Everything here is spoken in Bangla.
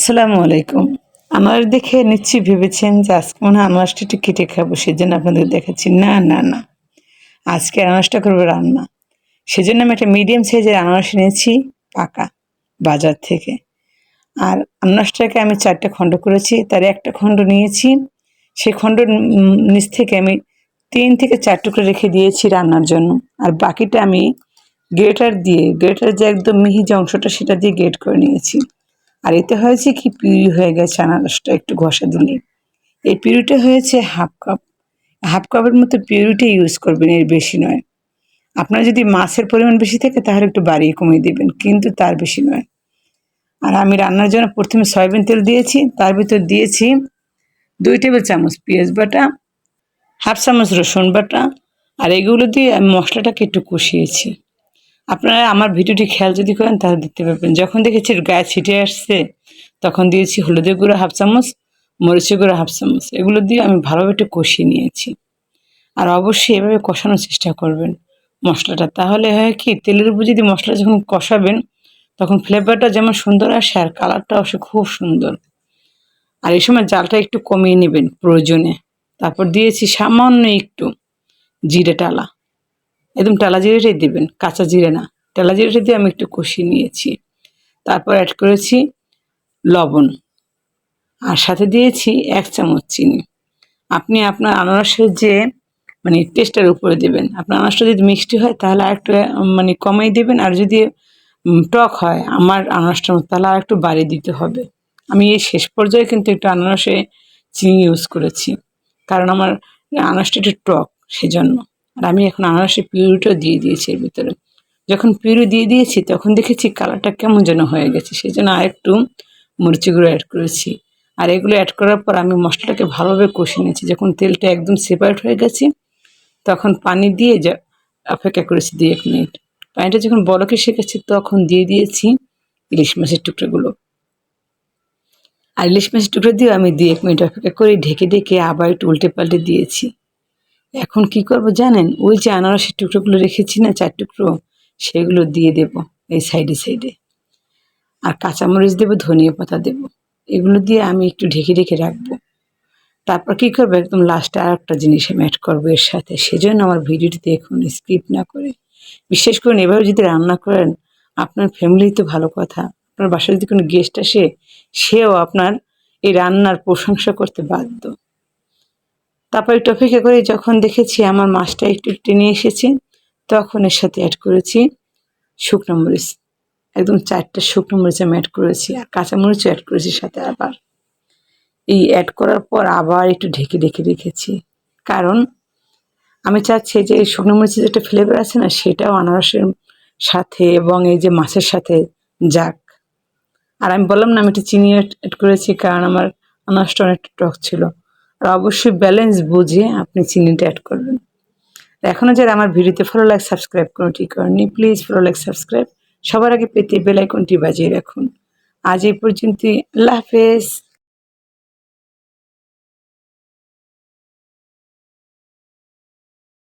আসসালামু আলাইকুম। আনারস দেখে নিশ্চয়ই ভেবেছেন যে আজকে মনে হয় আনারসটা একটু কেটে খাবো, সেজন্য আপনাদের দেখাচ্ছি। না, না, না। আজকে আনারসটা করবো রান্না। সেজন্য আমি একটা মিডিয়াম সাইজের আনারস এনেছি পাকা বাজার থেকে। আর আনারসটাকে আমি ৪ টা খণ্ড করেছি। তার একটা খণ্ড নিয়েছি। সেই খণ্ডর নিচ থেকে আমি ৩ থেকে ৪ টুকরো রেখে দিয়েছি রান্নার জন্য। আর বাকিটা আমি গ্রেটার যে একদম মিহি যে অংশটা সেটা দিয়ে গ্রেট করে নিয়েছি। আর এতে হয়েছে কি, পিউরি হয়ে গেছে আনারসটা একটু ঘষা দিলেই। এই পিউরিটা হয়েছে হাফ কাপ। হাফ কাপের মতো পিউরিটা ইউজ করবেন, এর বেশি নয়। আপনার যদি মাছের পরিমাণ বেশি থাকে তাহলে একটু বাড়িয়ে কমিয়ে দিবেন, কিন্তু তার বেশি নয়। আর আমি রান্নার জন্য প্রথমে সয়াবিন তেল দিয়েছি, তার ভিতর দিয়েছি ২ টেবিল চামচ পেঁয়াজ বাটা, হাফ চামচ রসুন বাটা। আর এগুলো দিয়ে আমি মশলাটাকে একটু কষিয়েছি। আপনারা আমার ভিডিওটি খেয়াল যদি করেন তাহলে দেখতে পাবেন, যখন দেখেছি গায়ে ছিটে আসছে তখন দিয়েছি হলুদের গুঁড়ো হাফ চামচ, মরিচের গুঁড়ো হাফ চামচ। এগুলো দিয়ে আমি ভালোভাবে একটু কষিয়ে নিয়েছি। আর অবশ্যই এভাবে কষানোর চেষ্টা করবেন মশলাটা, তাহলে হয় কি, তেলের উপর যদি মশলা যখন কষাবেন তখন ফ্লেভারটা যেমন সুন্দর আসে আর কালারটাও আসে খুব সুন্দর। আর এই সময় জালটা একটু কমিয়ে নেবেন প্রয়োজনে। তারপর দিয়েছি সামান্য একটু জিরে টালা, একদম টালা জিরেটাই দেবেন, কাঁচা জিরে না। টালা জিরেটা দিয়ে আমি একটু কষিয়ে নিয়েছি। তারপর অ্যাড করেছি লবণ, আর সাথে দিয়েছি ১ চামচ চিনি। আপনি আপনার আনারসের যে টেস্টের উপরে দেবেন। আপনার আনারসটা যদি মিষ্টি হয় তাহলে আরেকটু কমিয়ে দেবেন, আর যদি টক হয় আমার আনারসটার মতো তাহলে আরেকটু বাড়িয়ে দিতে হবে। আমি এই শেষ পর্যায়ে কিন্তু একটু আনারসে চিনি ইউজ করেছি, কারণ আমার আনারসটা একটু টক, সেজন্য। আর আমি এখন আনারসের পিউরিটাও দিয়ে দিয়েছি এর ভিতরে। যখন পিউরি দিয়ে দিয়েছি তখন দেখেছি কালারটা কেমন যেন হয়ে গেছে, সেই জন্য আরেকটু মরিচের গুঁড়ো অ্যাড করেছি। আর এগুলো অ্যাড করার পর আমি মশলাটাকে ভালোভাবে কষিয়ে নিয়েছি। যখন তেলটা একদম সেপারেট হয়ে গেছে তখন পানি দিয়ে অপেক্ষা করেছি ২-১ মিনিট। পানিটা যখন বলকে এসে গেছে তখন দিয়ে দিয়েছি ইলিশ মাছের টুকরোগুলো। আর ইলিশ মাছের টুকরো দিয়ে আমি ২-১ মিনিট অপেক্ষা করে ঢেকে ঢেকে আবার একটু উল্টে পাল্টে দিয়েছি। এখন কি করব জানেন? ওই যে আনারসের টুকরোগুলো রেখেছি না ৪ টুকরো, সেগুলো দিয়ে দেব এই সাইডে সাইডে। আর কাঁচামরিচ দেবো, ধনিয়া পাতা দেবো। এগুলো দিয়ে আমি একটু ঢেকে ঢেকে রাখবো। তারপর কী করবো, একদম লাস্টে আরেকটা জিনিস আমি অ্যাড করবো এর সাথে। সেজন্য আমার ভিডিওটি দেখুন স্কিপ না করে। বিশেষ করে এভাবে যদি রান্না করেন আপনার ফ্যামিলি তো ভালো কথা, আপনার বাসায় যদি কোনো গেস্ট আসে সেও আপনার এই রান্নার প্রশংসা করতে বাধ্য। তারপর একটু অপেক্ষা করে যখন দেখেছি আমার মাছটা একটু টেনে এসেছে তখন এর সাথে অ্যাড করেছি শুকনো মরিচ। একদম ৪ টা শুকনো মরিচ আমি অ্যাড করেছি, আর কাঁচামরিচও অ্যাড করেছি সাথে আবার। এই অ্যাড করার পর আবার একটু ঢেকে ঢেকে রেখেছি, কারণ আমি চাচ্ছি যে এই শুকনো মরিচের যে একটা ফ্লেভার আছে না সেটাও আনারসের সাথে এবং এই যে মাছের সাথে যাক। আর আমি বললাম না আমি একটু চিনি অ্যাড করেছি, কারণ আমার আনারসটা অনেকটা টক ছিল। আর অবশ্যই ব্যালেন্স বুঝে আপনি চিনিটা অ্যাড করবেন। এখনও যারা আমার ভিডিওতে ফলো লাইক সাবস্ক্রাইব কোনো ঠিক করেননি, প্লিজ ফলো লাইক সাবস্ক্রাইব সবার আগে পেতে বেল আইকনটি বাজিয়ে রাখুন। আজ এই পর্যন্তই, আল্লাহ হাফেজ।